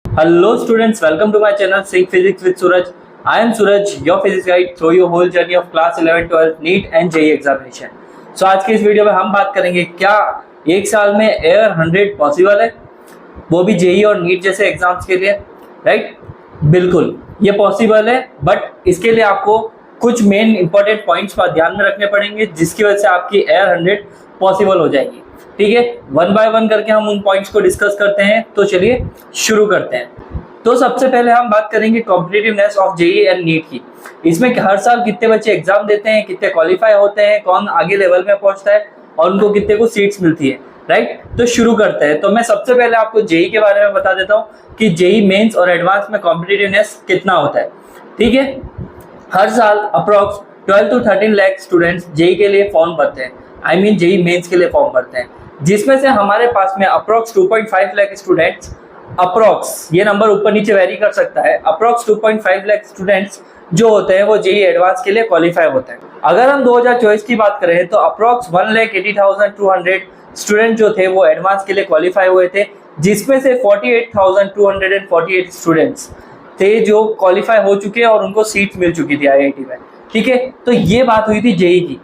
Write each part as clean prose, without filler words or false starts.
Hello students, welcome to my channel Sync Physics with Suraj. I am Suraj, your physics guide through your whole journey of class 11, 12, NEET and JEE examination. So आज की इस video में हम बात करेंगे क्या एक साल में एयर 100 पॉसिबल है, वो भी जेई और नीट जैसे एग्जाम्स के लिए, राइट? बिल्कुल ये पॉसिबल है, बट इसके लिए आपको कुछ मेन इंपॉर्टेंट पॉइंट्स पर ध्यान में रखने पड़ेंगे जिसकी वजह से आपकी एयर 100 पॉसिबल हो जाएगी। ठीक है, वन बाय वन करके हम उन पॉइंट्स को डिस्कस करते हैं। तो चलिए शुरू करते हैं। तो सबसे पहले हम बात करेंगे competitiveness of JEE and NEET की। इसमें हर साल कितने बच्चे एग्जाम देते हैं, कितने क्वालिफाई होते हैं, कौन आगे लेवल में पहुंचता है और उनको कितने को सीट्स मिलती है, राइट? तो शुरू करते हैं। तो मैं सबसे पहले आपको जेईई के बारे में बता देता हूँ कि जेईई मेंस और एडवांस में कॉम्पिटिटिवनेस कितना होता है। ठीक है, हर साल approx 12 to 13 lakh students JEE के लिए फॉर्म भरते हैं, आई मीन जेईई मेंस के लिए फॉर्म भरते हैं, जिसमें से हमारे पास में अप्रोक्स 2.5 लाख स्टूडेंट्स, अप्रोक्स ये नंबर ऊपर नीचे वेरी कर सकता है, अप्रोक्स 2.5 लाख स्टूडेंट्स जो होते हैं वो जेईई एडवांस के लिए क्वालिफाई होते हैं। अगर हम 2024 की बात करें तो अप्रोक्स 1,80,200 स्टूडेंट जो थे वो एडवांस के लिए क्वालिफाई हुए थे, जिसमें से 48,248 स्टूडेंट्स थे जो क्वालिफाई हो चुके हैं और उनको सीट मिल चुकी थी आईआईटी में। ठीक है, तो ये बात हुई थी जेईई की।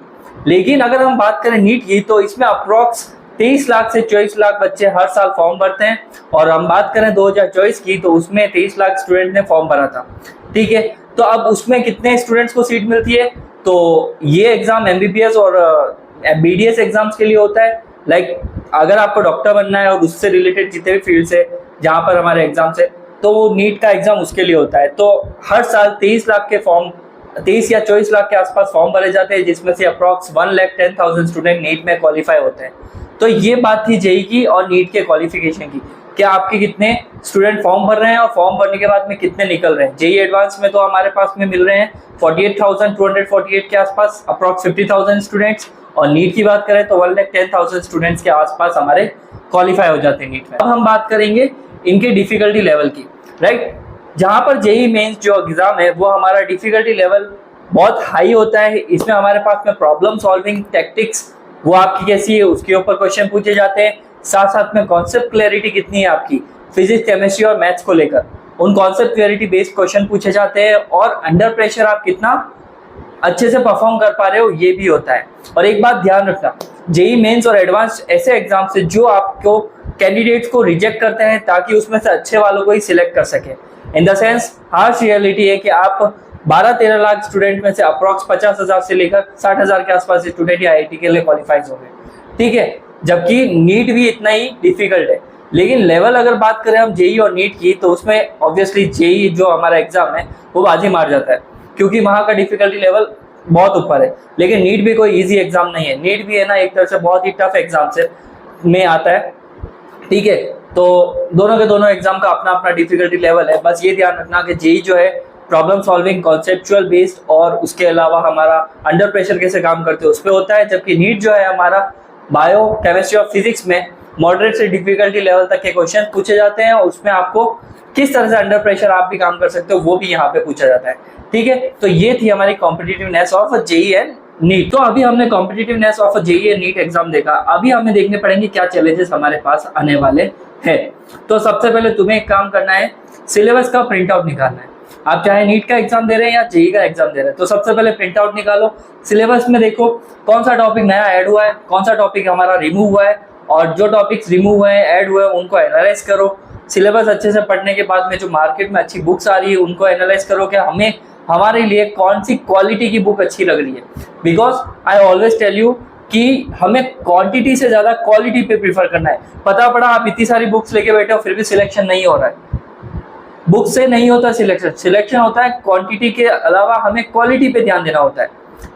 लेकिन अगर हम बात करें नीट की तो इसमें अप्रोक्स 23 लाख से 24 लाख बच्चे हर साल फॉर्म भरते हैं, और हम बात करें 2024 की तो उसमें 23 लाख स्टूडेंट ने फॉर्म भरा था। ठीक है, तो अब उसमें कितने स्टूडेंट्स को सीट मिलती है? तो ये एग्जाम एमबीबीएस और बीडीएस एग्जाम्स के लिए होता है। लाइक अगर आपको डॉक्टर बनना है और उससे रिलेटेड जितने भी फील्ड से जहाँ पर हमारे एग्जाम्स है तो वो नीट का एग्जाम उसके लिए होता है। तो हर साल 23 लाख के फॉर्म, 23 या 24 लाख के आसपास फॉर्म भरे जाते हैं, जिसमें से अप्रॉक्स 1,10,000 स्टूडेंट नीट में क्वालिफाई होते हैं। तो ये बात थी जेईई की और नीट के क्वालिफिकेशन की, क्या आपके कितने स्टूडेंट फॉर्म भर रहे हैं और फॉर्म भरने के बाद में कितने निकल रहे हैं। जेईई एडवांस में तो हमारे पास में मिल रहे हैं 48,248 के आसपास, अप्रॉक्स 50,000 स्टूडेंट्स, और नीट की बात करें तो 1,10,000 स्टूडेंट्स के आसपास हमारे क्वालिफाई हो जाते हैं नीट में। अब हम बात करेंगे इनके डिफिकल्टी लेवल की, राइट? जहां पर जेईई मेंस जो एग्जाम है वो हमारा डिफिकल्टी लेवल बहुत हाई होता है। इसमें हमारे पास में प्रॉब्लम सॉल्विंग टैक्टिक्स वो आपकी कैसी है उसके ऊपर क्वेश्चन पूछे जाते हैं, साथ साथ में कॉन्सेप्ट क्लैरिटी कितनी है आपकी फिजिक्स, केमिस्ट्री और मैथ्स को लेकर, उन कॉन्सेप्ट क्लैरिटी बेस्ड क्वेश्चन पूछे जाते हैं, और अंडर प्रेशर आप कितना अच्छे से परफॉर्म कर पा रहे हो ये भी होता है। और एक बात ध्यान रखना, जेईई मेंस और एडवांस ऐसे एग्जाम से जो आपको कैंडिडेट्स को रिजेक्ट करते हैं ताकि उसमें से अच्छे वालों को ही सिलेक्ट कर सके। In the sense harsh reality है कि आप 12-13 लाख स्टूडेंट में से अप्रॉक्स 50,000 से लेकर 60,000 के आसपास स्टूडेंट ही आईआईटी के लिए क्वालिफाई हो गए। ठीक है, जबकि नीट भी इतना ही डिफिकल्ट है। लेकिन लेवल अगर बात करें हम जेईई और नीट की तो उसमें ऑब्वियसली जेईई जो हमारा एग्जाम है वो बाजी मार जाता है, क्योंकि वहाँ का डिफिकल्टी लेवल बहुत ऊपर है। लेकिन नीट भी कोई ईजी एग्जाम नहीं है, नीट भी है ना एक तरह से बहुत ही टफ एग्जाम से में आता है। ठीक है, तो दोनों के दोनों एग्जाम का अपना अपना डिफिकल्टी लेवल है। बस ये ध्यान रखना कि जेईई जो है प्रॉब्लम सॉल्विंग, कॉन्सेप्चुअल बेस्ड, और उसके अलावा हमारा अंडर प्रेशर कैसे काम करते हैं उस पर होता है, जबकि नीट जो है हमारा बायो, केमिस्ट्री और फिजिक्स में मॉडरेट से डिफिकल्टी लेवल तक के क्वेश्चन पूछे जाते हैं, और उसमें आपको किस तरह से अंडर प्रेशर आप भी काम कर सकते हो वो भी यहाँ पे पूछा जाता है। ठीक है, तो ये थी हमारी competitiveness of JEE and NEET. तो अभी हमने competitiveness of JEE and NEET exam देखा, अभी हमें देखने पड़ेंगे क्या चैलेंजेस हमारे पास आने वाले हैं। तो सबसे पहले तुम्हें एक काम करना है, सिलेबस का प्रिंट आउट निकालना है। आप चाहे नीट का एग्जाम दे रहे हैं या जेईई का एग्जाम दे रहे हैं, तो सबसे पहले प्रिंट आउट निकालो, सिलेबस में देखो कौन सा टॉपिक नया ऐड हुआ है, कौन सा टॉपिक हमारा रिमूव हुआ है, और जो टॉपिक्स रिमूव हुए हैं, ऐड हुए हैं, उनको एनालाइज करो। सिलेबस अच्छे से पढ़ने के बाद में जो मार्केट में अच्छी बुक्स आ रही है उनको एनालाइज करो कि हमें हमारे लिए कौन सी क्वालिटी की बुक अच्छी लग रही है। Because I always tell you कि हमें क्वांटिटी से ज्यादा क्वालिटी पे प्रीफर करना है। पता पड़ा आप इतनी सारी बुक्स लेके बैठे हो फिर भी सिलेक्शन नहीं हो रहा है, बुक से नहीं होता सिलेक्शन, सिलेक्शन होता है क्वांटिटी के अलावा हमें क्वालिटी पे ध्यान देना होता है।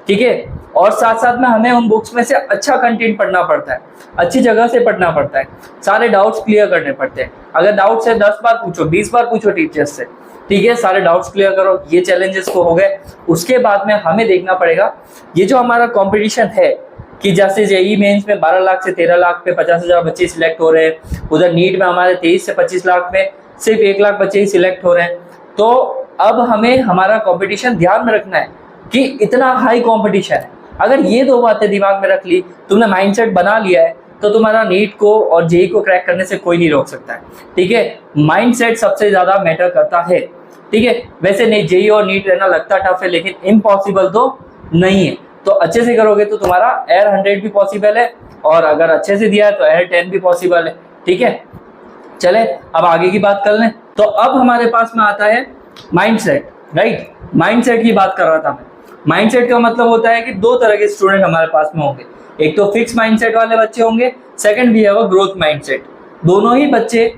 ठीक है, और साथ साथ में हमें उन बुक्स में से अच्छा कंटेंट पढ़ना पड़ता है, अच्छी जगह से पढ़ना पड़ता है, सारे डाउट्स क्लियर करने पड़ते हैं। अगर डाउट्स है 10 बार पूछो, 20 बार पूछो टीचर्स से, ठीक है, सारे डाउट्स क्लियर करो। ये चैलेंजेस को हो गए। उसके बाद में हमें देखना पड़ेगा ये जो हमारा कॉम्पिटिशन है कि जैसे जेईई मेंस में 12 लाख से 13 लाख पे 50,000 बच्चे सिलेक्ट हो रहे हैं, उधर नीट में हमारे 23 से 25 लाख में सिर्फ 1 लाख बच्चे ही सिलेक्ट हो रहे हैं। तो अब हमें हमारा कंपटीशन ध्यान में रखना है कि इतना हाई कंपटीशन है। अगर ये दो बातें दिमाग में रख ली, तुमने माइंडसेट बना लिया है तो तुम्हारा नीट को और जेई को क्रैक करने से कोई नहीं रोक सकता है। ठीक है, माइंडसेट सबसे ज्यादा मैटर करता है। ठीक है, वैसे नहीं जेई और नीट रहना लगता टफ है, लेकिन इम्पॉसिबल तो नहीं है। तो अच्छे से करोगे तो तुम्हारा एयर 100 भी पॉसिबल है, और अगर अच्छे से दिया है तो एयर 10 भी पॉसिबल है। ठीक है, चले अब आगे की बात कर लें। तो अब हमारे पास में आता है माइंडसेट, राइट। माइंडसेट की बात कर रहा था मैं। माइंडसेट का मतलब होता है कि दो तरह के स्टूडेंट हमारे पास में होंगे, एक तो फिक्स माइंडसेट वाले बच्चे होंगे, सेकंड भी है वो ग्रोथ माइंडसेट। दोनों ही बच्चे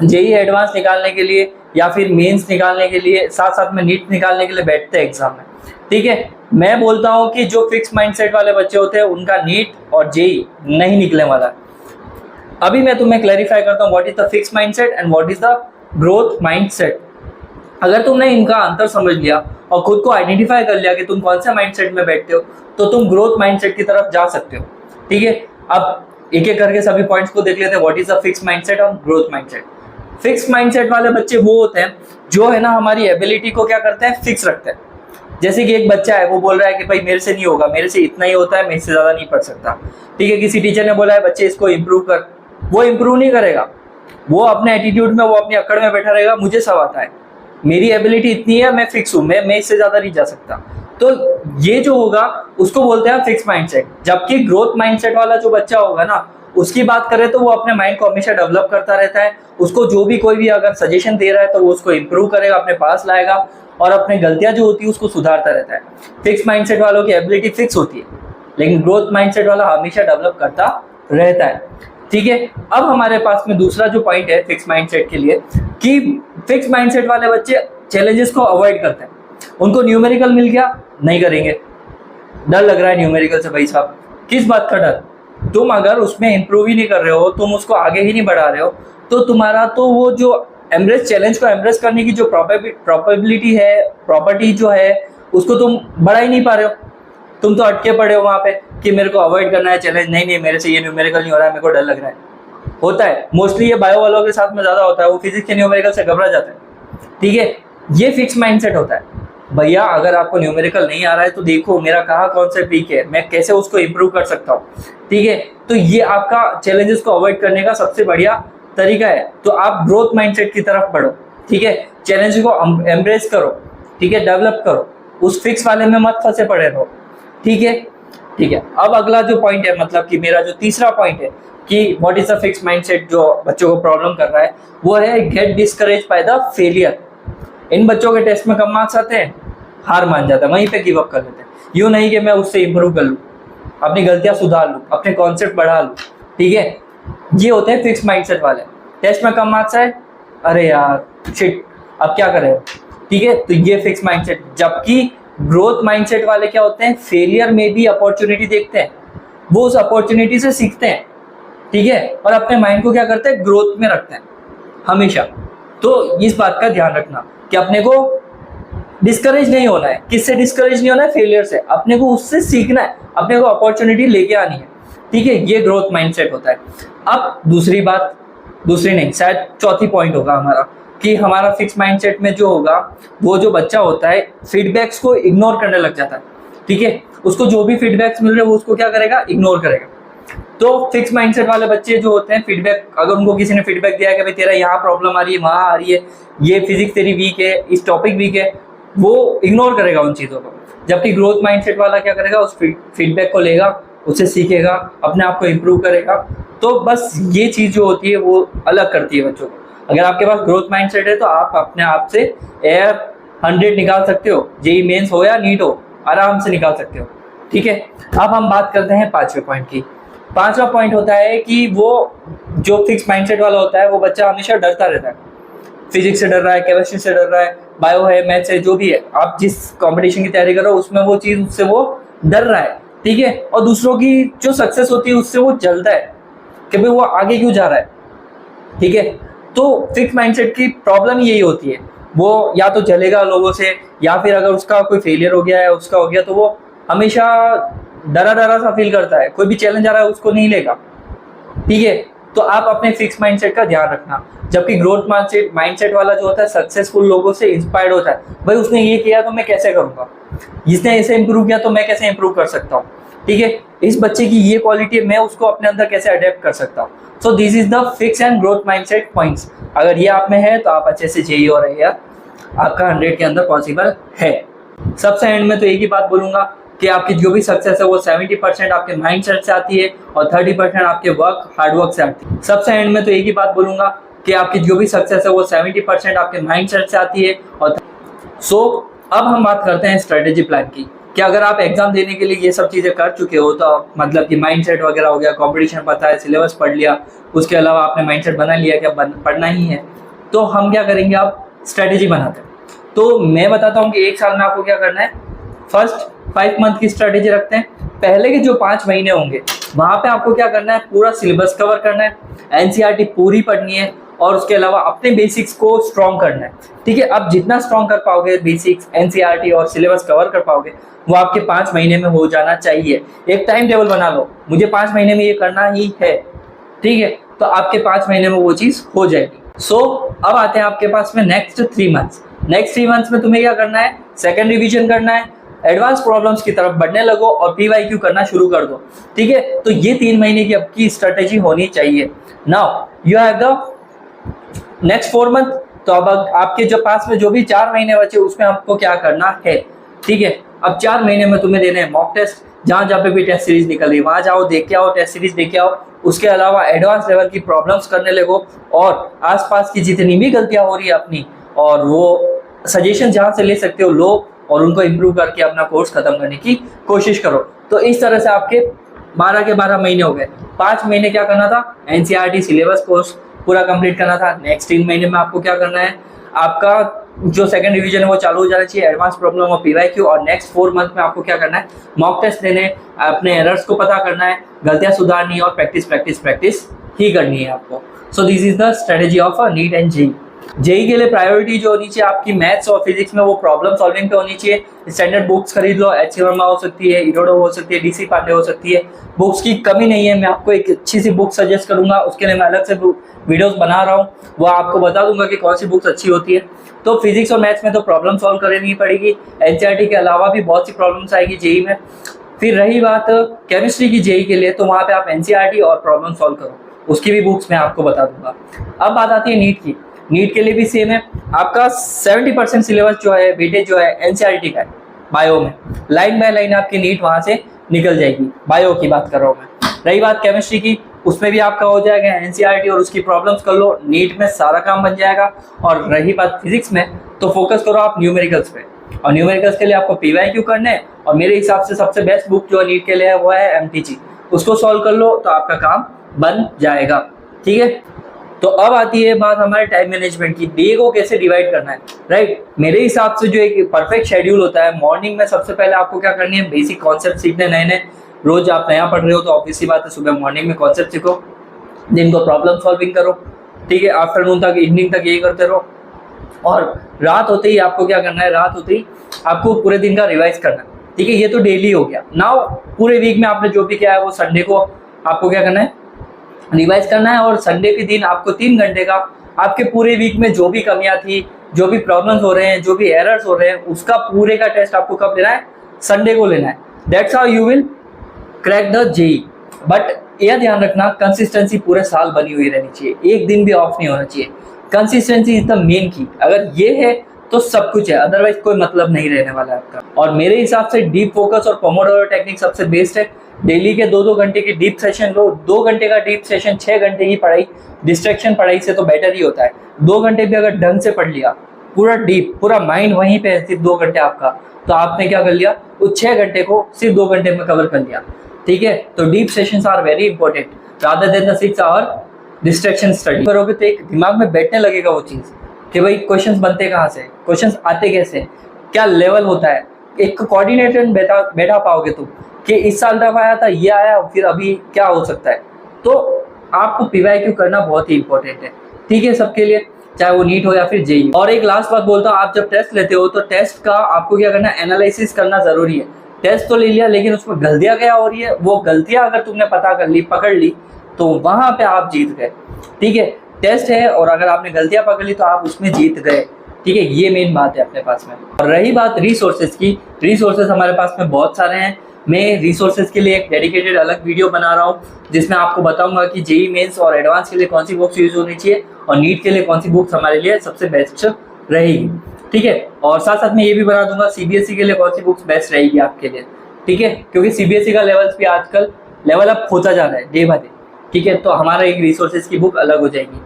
जेई एडवांस निकालने के लिए या फिर मेंस निकालने के लिए, साथ साथ में नीट निकालने के लिए बैठते हैं एग्जाम में। ठीक है, मैं बोलता हूं कि जो फिक्स माइंडसेट वाले बच्चे होते हैं उनका नीट और जेई नहीं निकलने वाला है। अभी मैं तुम्हें क्लैरिफाई करता हूं what is the fix mindset and what is the growth mindset. अगर तुमने इनका अंतर समझ लिया और खुद को आइडेंटिफाई कर लिया कि तुम कौन से माइंडसेट में बैठते हो, तो तुम ग्रोथ माइंडसेट की तरफ जा सकते हो। ठीक है, अब एक एक करके सभी पॉइंट्स को देख लेते हैं, what is the fix mindset और ग्रोथ माइंडसेट। फिक्स माइंडसेट वाले बच्चे वो होते हैं जो है ना हमारी एबिलिटी को क्या करते हैं, फिक्स रखते हैं। जैसे कि एक बच्चा है, वो बोल रहा है कि भाई मेरे से नहीं होगा, मेरे से इतना ही होता है, मैं इससे ज्यादा नहीं पढ़ सकता। ठीक है, किसी टीचर ने बोला है बच्चे इसको इम्प्रूव कर, वो इम्प्रूव नहीं करेगा, वो अपने एटीट्यूड में, वो अपनी अकड़ में बैठा रहेगा, मुझे सब आता है, मेरी एबिलिटी इतनी है, मैं फिक्स हूं, मैं इससे ज्यादा नहीं जा सकता। तो ये जो होगा उसको बोलते हैं फिक्स माइंडसेट। जबकि ग्रोथ माइंडसेट वाला जो बच्चा होगा ना, उसकी बात करें तो वो अपने माइंड को हमेशा डेवलप करता रहता है। उसको जो भी कोई भी अगर सजेशन दे रहा है तो वो उसको इम्प्रूव करेगा, अपने पास लाएगा और अपनी गलतियां जो होती है उसको सुधारता रहता है। फिक्स माइंडसेट वालों की एबिलिटी फिक्स होती है, लेकिन ग्रोथ माइंडसेट वाला हमेशा डेवलप करता रहता है। ठीक है, अब हमारे पास में दूसरा जो पॉइंट है फिक्स माइंडसेट के लिए, कि फिक्स माइंडसेट वाले बच्चे चैलेंजेस को अवॉइड करते हैं। उनको न्यूमेरिकल मिल गया, नहीं करेंगे, डर लग रहा है न्यूमेरिकल से। भाई साहब, किस बात का डर? तुम अगर उसमें इंप्रूव ही नहीं कर रहे हो, तुम उसको आगे ही नहीं बढ़ा रहे हो, तो तुम्हारा तो वो जो एम्ब्रेस चैलेंज को एम्ब्रेस करने की जो प्रॉबिलिटी है, प्रॉपर्टी जो है, उसको तुम बढ़ा ही नहीं पा रहे हो। तुम तो अटके पड़े हो वहां पे कि मेरे को अवॉइड करना है चैलेंज, नहीं मेरे से ये न्यूमेरिकल नहीं हो रहा है, मेरे को डर लग रहा है। होता है मोस्टली, ये बायो वालों के साथ में ज्यादा होता है, वो फिजिक्स के न्यूमेरिकल से घबरा जाते हैं। ठीक है, ये फिक्स माइंडसेट होता है। भैया अगर आपको न्यूमेरिकल नहीं आ रहा है तो देखो मेरा कहाँ कॉन्सेप्ट वीक है, मैं कैसे उसको इंप्रूव कर सकता हूँ। ठीक है, तो ये आपका चैलेंजेस को अवॉइड करने का सबसे बढ़िया तरीका है। तो आप ग्रोथ माइंडसेट की तरफ बढ़ो। ठीक है, चैलेंज को एम्ब्रेस करो, ठीक है, डेवलप करो, उस फिक्स वाले में मत फंसे पड़े रहो। ठीक है, ठीक है। अब अगला जो पॉइंट है, मतलब कि मेरा जो तीसरा पॉइंट है कि what is the fix mindset जो बच्चों को प्रॉब्लम कर रहा है, वो है get discourage by the failure. इन बच्चों के टेस्ट में कम मार्क्स आते हैं, हार मान जाता है, वहीं पे गिव अप कर लेते हैं। यूं नहीं कि मैं उससे इंप्रूव कर लूँ, अपनी गलतियां सुधार लूँ, अपने कॉन्सेप्ट बढ़ा लूँ। ठीक है, ये होते हैं फिक्स माइंडसेट वाले। टेस्ट में कम मार्क्स आए, अरे यार शिट, अब क्या करें। ठीक है, तो ये फिक्स माइंडसेट। जबकि ग्रोथ माइंडसेट वाले क्या होते हैं, फेलियर में भी अपॉर्चुनिटी देखते हैं, वो उस अपॉर्चुनिटी से सीखते हैं। ठीक है, और अपने माइंड को क्या करते हैं, ग्रोथ में रखते हैं हमेशा। तो इस बात का ध्यान रखना कि अपने को डिस्करेज नहीं होना है। किससे डिस्करेज नहीं होना है, फेलियर से। अपने को उससे सीखना है, अपने को अपॉर्चुनिटी लेके आनी है। ठीक है, ये ग्रोथ माइंडसेट होता है। अब दूसरी बात, दूसरी नहीं शायद चौथी पॉइंट होगा हमारा, कि हमारा फिक्स माइंडसेट में जो होगा, वो जो बच्चा होता है फीडबैक्स को इग्नोर करने लग जाता है। ठीक है, उसको जो भी फीडबैक्स मिल रहे हैं वो उसको क्या करेगा, इग्नोर करेगा। तो फिक्स माइंडसेट वाले बच्चे जो होते हैं, फीडबैक अगर उनको किसी ने फीडबैक दिया है कि भाई तेरा यहाँ प्रॉब्लम आ रही है, वहाँ आ रही है, ये फिजिक्स तेरी वीक है, इस टॉपिक वीक है, वो इग्नोर करेगा उन चीज़ों को। जबकि ग्रोथ माइंडसेट वाला क्या करेगा, उस फीडबैक को लेगा, उससे सीखेगा, अपने आप को इम्प्रूव करेगा। तो बस ये चीज़ जो होती है वो अलग करती है बच्चों को। अगर आपके पास ग्रोथ माइंडसेट है तो आप अपने आप से एयर 100 निकाल सकते हो, जेई मेंस हो या नीट हो, आराम से निकाल सकते हो। ठीक है, अब हम बात करते हैं पांचवें पॉइंट की। पांचवा पॉइंट होता है कि वो जो फिक्स माइंडसेट वाला होता है, वो बच्चा हमेशा डरता रहता है। फिजिक्स से डर रहा है, केमिस्ट्री से डर रहा है, बायो है, मैथ्स है, जो भी है, आप जिस कंपटीशन की तैयारी कर रहे हो उसमें वो चीज़, उससे वो डर रहा है। ठीक है, और दूसरों की जो सक्सेस होती है उससे वो जलता है कि भाई वो आगे क्यों जा रहा है। ठीक है, तो फिक्स माइंडसेट की प्रॉब्लम यही होती है, वो या तो जलेगा लोगों से, या फिर अगर उसका कोई फेलियर हो गया है, उसका हो गया, तो वो हमेशा डरा डरा सा फील करता है, कोई भी चैलेंज आ रहा है उसको नहीं लेगा। ठीक है, तो आप अपने फिक्स माइंडसेट का ध्यान रखना। जबकि ग्रोथ माइंडसेट वाला जो होता है, सक्सेसफुल लोगों से इंस्पायर्ड होता है। भाई उसने ये किया तो मैं कैसे करूंगा, इसने ऐसे इंप्रूव किया तो मैं कैसे इंप्रूव कर सकता हूँ। ठीक है, इस बच्चे की ये क्वालिटी है, मैं उसको अपने अंदर कैसे अडेप्ट कर सकता हूँ। सो this is the fix and growth mindset points. अगर ये आप में है तो आप अच्छे से जेई और आईआर आपका 100 के अंदर पॉसिबल है। सबसे एंड में तो एक ही बात बोलूंगा कि आपकी जो भी सक्सेस है वो 70% आपके माइंडसेट से आती है और 30% आपके हार्डवर्क से आती है। सबसे एंड में तो एक ही बात बोलूंगा कि आपकी जो भी सक्सेस है वो 70% आपके माइंडसेट से आती है और अब हम बात करते हैं स्ट्रेटेजी प्लान की। कि अगर आप एग्जाम देने के लिए ये सब चीजें कर चुके हो तो मतलब कि माइंडसेट वगैरह हो गया, कंपटीशन पता है, सिलेबस पढ़ लिया, उसके अलावा आपने माइंडसेट बना लिया कि अब पढ़ना ही है, तो हम क्या करेंगे, आप स्ट्रेटेजी बनाते हैं। तो मैं बताता हूँ कि एक साल में आपको क्या करना है। फर्स्ट 5 मंथ की स्ट्रेटेजी रखते हैं। पहले के जो 5 महीने होंगे वहां पे आपको क्या करना है, पूरा सिलेबस कवर करना है, एनसीईआरटी पूरी पढ़नी है और उसके अलावा अपने बेसिक्स को स्ट्रॉन्ग करना है। ठीक है, अब जितना स्ट्रॉन्ग कर पाओगे बेसिक्स, एनसीईआरटी और सिलेबस कवर कर पाओगे वो आपके 5 महीने में हो जाना चाहिए। एक टाइम टेबल बना लो, मुझे 5 महीने में ये करना ही है, ठीक है, तो आपके 5 महीने में वो चीज हो जाएगी। अब आते हैं आपके पास में नेक्स्ट 3 मंथ्स। नेक्स्ट 3 मंथ्स में तुम्हें क्या करना है, सेकंड रिवीजन करना है, एडवांस प्रॉब्लम्स की तरफ बढ़ने लगो और पीवाईक्यू करना शुरू कर दो। ठीक है, तो ये 3 महीने की आपकी स्ट्रेटेजी होनी चाहिए। Now you have the next 4 month. तो अब आपके जो पास में जो भी 4 महीने बचे उसमें आपको क्या करना है। ठीक है, अब 4 महीने में तुम्हें देने हैं मॉक टेस्ट, जहां पे भी टेस्ट सीरीज निकल रही वहां जाओ, देख के आओ, टेस्ट सीरीज देख के आओ। उसके अलावा एडवांस लेवल की प्रॉब्लम्स करने लगो और आसपास की जितनी भी गलतियां हो रही है अपनी, और वो सजेशन जहां से ले सकते हो लो और उनको इम्प्रूव करके अपना कोर्स खत्म करने की कोशिश करो। तो इस तरह से आपके 12 के 12 महीने हो गए। 5 महीने क्या करना था, एनसीईआरटी सिलेबस कोर्स पूरा कंप्लीट करना था। नेक्स्ट 3 महीने में आपको क्या करना है, आपका जो सेकंड डिवीजन है वो चालू हो जाना चाहिए, एडवांस प्रॉब्लम और पीवाईक्यू। और नेक्स्ट 4 मंथ में आपको क्या करना है, मॉक टेस्ट देने, अपने एरर्स को पता करना है, गलतियां सुधारनी है और प्रैक्टिस प्रैक्टिस प्रैक्टिस ही करनी है आपको। So this is the strategy of a NEET and JEE. JEE के लिए प्रायोरिटी जो होनी चाहिए आपकी मैथ्स और फिजिक्स में वो प्रॉब्लम सॉल्विंग पे होनी चाहिए। स्टैंडर्ड बुक्स खरीद लो, एच वर्मा हो सकती है, इडोडो हो सकती है, डीसी पांडे हो सकती है। बुक्स की कमी नहीं है, मैं आपको एक अच्छी सी बुक सजेस्ट करूंगा, उसके लिए मैं अलग से वीडियोस बना रहा हूँ, वो आपको बता दूंगा कि कौन सी बुक्स अच्छी होती है। तो फिजिक्स और मैथ्स में तो प्रॉब्लम सॉल्व करनी पड़ेगी, एनसीईआरटी के अलावा भी बहुत सी प्रॉब्लम्स आएगी जेई में। फिर रही बात केमिस्ट्री की जेई के लिए, तो वहाँ पे आप एनसीईआरटी और प्रॉब्लम सॉल्व करो, उसकी भी बुक्स मैं आपको बता दूंगा। अब बात आती है नीट की। नीट के लिए भी सेम है, आपका 70% सिलेबस जो है, वेटेज जो है एनसीईआरटी का है बायो में। लाइन बाय लाइन आपकी नीट वहां से निकल जाएगी, बायो की बात कर रहा हूँ मैं। रही बात केमिस्ट्री की, उसमें भी आपका हो जाएगा एनसीईआरटी और उसकी प्रॉब्लम्स कर लो, नीट में सारा काम बन जाएगा। और रही बात फिजिक्स में, तो फोकस करो आप न्यूमेरिकल्स पे, और न्यूमेरिकल्स के लिए आपको पीवाईक्यू करने हैं। और मेरे हिसाब से सबसे बेस्ट बुक जो नीट के लिए है वो है एमटीजी, उसको सॉल्व कर लो तो आपका काम बन जाएगा। ठीक है, तो अब आती है बात हमारे टाइम मैनेजमेंट की, डे को कैसे डिवाइड करना है। राइट, मेरे हिसाब से जो एक परफेक्ट शेड्यूल होता है, मॉर्निंग में सबसे पहले आपको क्या करनी है, बेसिक कॉन्सेप्ट सीखने नए नए। रोज आप नया पढ़ रहे हो तो ऑब्वियसली बात है सुबह मॉर्निंग में कॉन्सेप्ट सीखो, दिन को प्रॉब्लम सॉल्विंग करो, ठीक है, आफ्टरनून तक इवनिंग तक यही करते रहो। और रात होते ही आपको क्या करना है, रात होते ही आपको पूरे दिन का रिवाइज करना है। ठीक है, ये तो डेली हो गया। नाउ पूरे वीक में आपने जो भी किया है वो संडे को आपको क्या करना है, रिवाइज करना है। और संडे के दिन आपको 3 घंटे का आपके पूरे वीक में जो भी कमियां थी, जो भी प्रॉब्लम्स हो रहे हैं, जो भी एरर्स हो रहे हैं, उसका पूरे का टेस्ट आपको कब लेना है, संडे को लेना है। That's how you will crack the JEE. But यह ध्यान रखना, कंसिस्टेंसी पूरे साल बनी हुई रहनी चाहिए, एक दिन भी ऑफ नहीं होना चाहिए। कंसिस्टेंसी इज द मेन की, अगर ये है तो सब कुछ है, अदरवाइज कोई मतलब नहीं रहने वाला है आपका। और मेरे हिसाब से डीप फोकस और पोमोडोरो टेक्निक सबसे बेस्ट है। डेली के 2-2 घंटे की डीप सेशन लो, 2 घंटे का डीप सेशन, 6 घंटे की पढ़ाई, डिस्ट्रैक्शन पढ़ाई से तो बेटर ही होता है। 2 घंटे भी अगर ढंग से पढ़ लिया, पूरा डीप, पूरा माइंड वहीं पे है, सिर्फ 2 घंटे आपका, तो आपने क्या कर लिया, उस 6 घंटे को सिर्फ 2 घंटे में कवर कर लिया। ठीक है, तो deep sessions are very important rather than the 6 hour distraction study. करोगे तो एक दिमाग में बैठने लगेगा वो चीज़ कि भाई क्वेश्चंस बनते कहाँ से, क्वेश्चंस आते कैसे, क्या लेवल होता है, एक कोऑर्डिनेटर बैठा पाओगे तुम कि इस साल जब आया था ये आया, फिर अभी क्या हो सकता है। तो आपको पीवाईक्यू करना बहुत ही इंपॉर्टेंट है, ठीक है, सबके लिए, चाहे वो नीट हो या फिर जेई। और एक लास्ट बात बोलता हूँ, आप जब टेस्ट लेते हो तो टेस्ट का आपको क्या करना है, एनालिसिस करना जरूरी है। टेस्ट तो ले लिया लेकिन उसमें गलतियां क्या हो रही है, वो गलतियां अगर तुमने पता कर ली, पकड़ ली, तो वहां पे आप जीत गए। ठीक है, टेस्ट है और अगर आपने गलतियां पकड़ ली तो आप उसमें जीत गए। ठीक है, ये मेन बात है अपने पास में। और रही बात रिसोर्सेज की, रिसोर्सेज हमारे पास में बहुत सारे हैं। मैं रिसोर्सेज के लिए एक डेडिकेटेड अलग वीडियो बना रहा हूँ, जिसमें आपको बताऊंगा कि जेई मेंस और एडवांस के लिए कौन सी बुक्स यूज होनी चाहिए और नीट के लिए कौन सी बुक्स हमारे लिए सबसे बेस्ट रहेगी। ठीक है, और साथ साथ में ये भी बता दूंगा सीबीएसई के लिए कौन सी बुक्स बेस्ट रहेगी आपके लिए। ठीक है, क्योंकि सीबीएसई का लेवल्स भी आजकल लेवल अप होता जा रहा है डे बाय डे। ठीक है, तो हमारा एक रिसोर्सेज की बुक अलग हो जाएगी।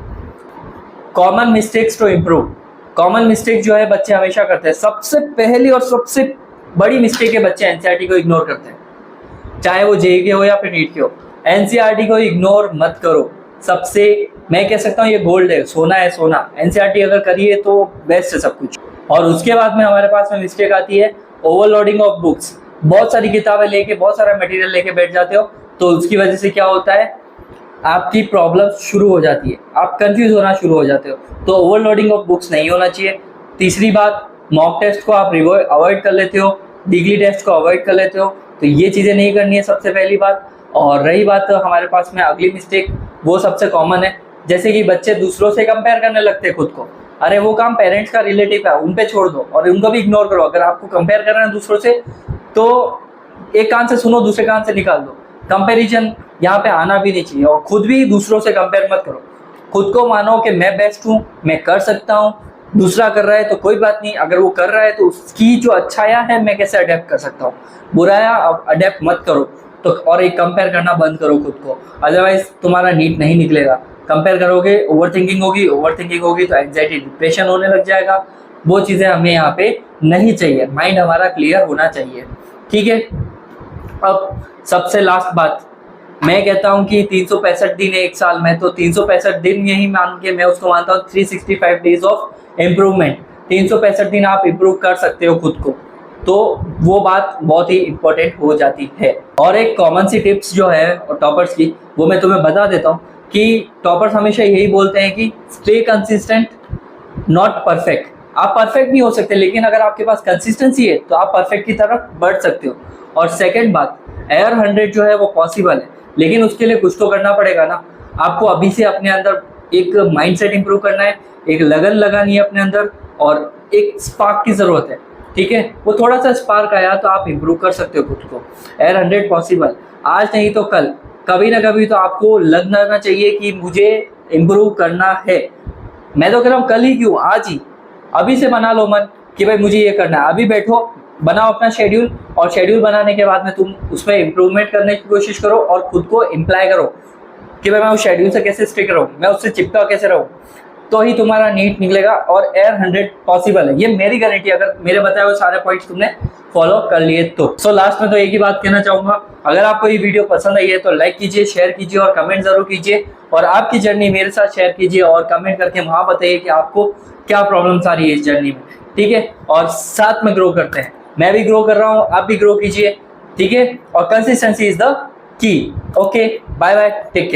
Common mistakes to improve. Common mistake जो है बच्चे हमेशा करते हैं, सबसे पहली और सबसे बड़ी मिस्टेक है बच्चे एनसीईआरटी को इग्नोर करते हैं, चाहे वो जेईई के हो या फिर नीट के हो। एनसीईआरटी को इग्नोर मत करो। सबसे मैं कह सकता हूँ ये गोल्ड है, सोना है सोना। एनसीईआरटी अगर करिए तो बेस्ट है सब कुछ। और उसके बाद में हमारे पास में मिस्टेक आती है ओवरलोडिंग ऑफ बुक्स। बहुत सारी किताबें लेके, बहुत सारा मटेरियल लेके बैठ जाते हो, तो उसकी वजह से क्या होता है, आपकी प्रॉब्लम शुरू हो जाती है, आप कंफ्यूज होना शुरू हो जाते हो। तो ओवरलोडिंग ऑफ बुक्स नहीं होना चाहिए। तीसरी बात, मॉक टेस्ट को आप अवॉइड कर लेते हो, डिग्री टेस्ट को अवॉइड कर लेते हो, तो ये चीज़ें नहीं करनी है सबसे पहली बात। और रही बात हमारे पास में अगली मिस्टेक, वो सबसे कॉमन है, जैसे कि बच्चे दूसरों से कंपेयर करने लगते हैं खुद को। अरे वो काम पेरेंट्स का रिलेटिव है, उन पे छोड़ दो और उनको भी इग्नोर करो। अगर आपको कंपेयर करना है दूसरों से तो एक कान से सुनो, दूसरे कान से निकाल दो। कंपैरिजन यहाँ पे आना भी नहीं चाहिए, और खुद भी दूसरों से कंपेयर मत करो। खुद को मानो कि मैं बेस्ट हूँ, मैं कर सकता हूँ, दूसरा कर रहा है तो कोई बात नहीं, अगर वो कर रहा है तो उसकी जो अच्छाइयाँ है मैं कैसे अडेप्ट कर सकता हूँ, बुराया अडेप्ट मत करो। तो और एक कंपेयर करना बंद करो खुद को, अदरवाइज तुम्हारा नीट नहीं निकलेगा। कंपेयर करोगे, ओवर थिंकिंग होगी तो एंजाइटी डिप्रेशन होने लग जाएगा। वो चीज़ें हमें यहाँ पे नहीं चाहिए, माइंड हमारा क्लियर होना चाहिए। ठीक है, अब सबसे लास्ट बात, मैं कहता हूं कि 365 दिन है एक साल में, तो 365 दिन यही मान के मैं उसको मानता हूँ 365 डेज ऑफ इम्प्रूवमेंट। 365 दिन आप इम्प्रूव कर सकते हो खुद को, तो वो बात बहुत ही इंपॉर्टेंट हो जाती है। और एक कॉमन सी टिप्स जो है टॉपर्स की, वो मैं तुम्हें बता देता हूँ कि टॉपर्स हमेशा यही बोलते हैं कि स्टे कंसिस्टेंट, नॉट परफेक्ट। आप परफेक्ट नहीं हो सकते, लेकिन अगर आपके पास कंसिस्टेंसी है तो आप परफेक्ट की तरफ बढ़ सकते हो। और सेकंड बात, एयर 100 जो है वो पॉसिबल है, लेकिन उसके लिए कुछ तो करना पड़ेगा ना। आपको अभी से अपने अंदर एक माइंडसेट इंप्रूव करना है, एक लगन लगानी है अपने अंदर, और एक स्पार्क की ज़रूरत है। ठीक है, वो थोड़ा सा स्पार्क आया तो आप इंप्रूव कर सकते हो खुद को। एयर 100 पॉसिबल, आज नहीं तो कल, कभी ना कभी तो आपको लगना चाहिए कि मुझे इम्प्रूव करना है। मैं तो कह रहा हूँ कल ही क्यों, आज ही, अभी से बना लो मन कि भाई मुझे ये करना है। अभी बैठो, बनाओ अपना शेड्यूल, और शेड्यूल बनाने के बाद में तुम उसमें इम्प्रूवमेंट करने की कोशिश करो और खुद को इम्प्लाई करो कि भाई मैं उस शेड्यूल से कैसे स्टिक रहूँ, मैं उससे चिपका कैसे रहूँ, तो ही तुम्हारा नीट निकलेगा और एयर 100 पॉसिबल है। ये मेरी गारंटी, अगर मेरे बताए हुए सारे पॉइंट्स तुमने फॉलो कर लिए तो। सो लास्ट में तो एक ही बात कहना चाहूँगा, अगर आपको ये वीडियो पसंद आई है तो लाइक कीजिए, शेयर कीजिए और कमेंट जरूर कीजिए, और आपकी जर्नी मेरे साथ शेयर कीजिए और कमेंट करके वहाँ बताइए कि आपको क्या प्रॉब्लम्स आ रही है इस जर्नी में। ठीक है, और साथ में ग्रो करते हैं, मैं भी ग्रो कर रहा हूँ, आप भी ग्रो कीजिए। ठीक है, और consistency is the key. Okay, bye bye, take care.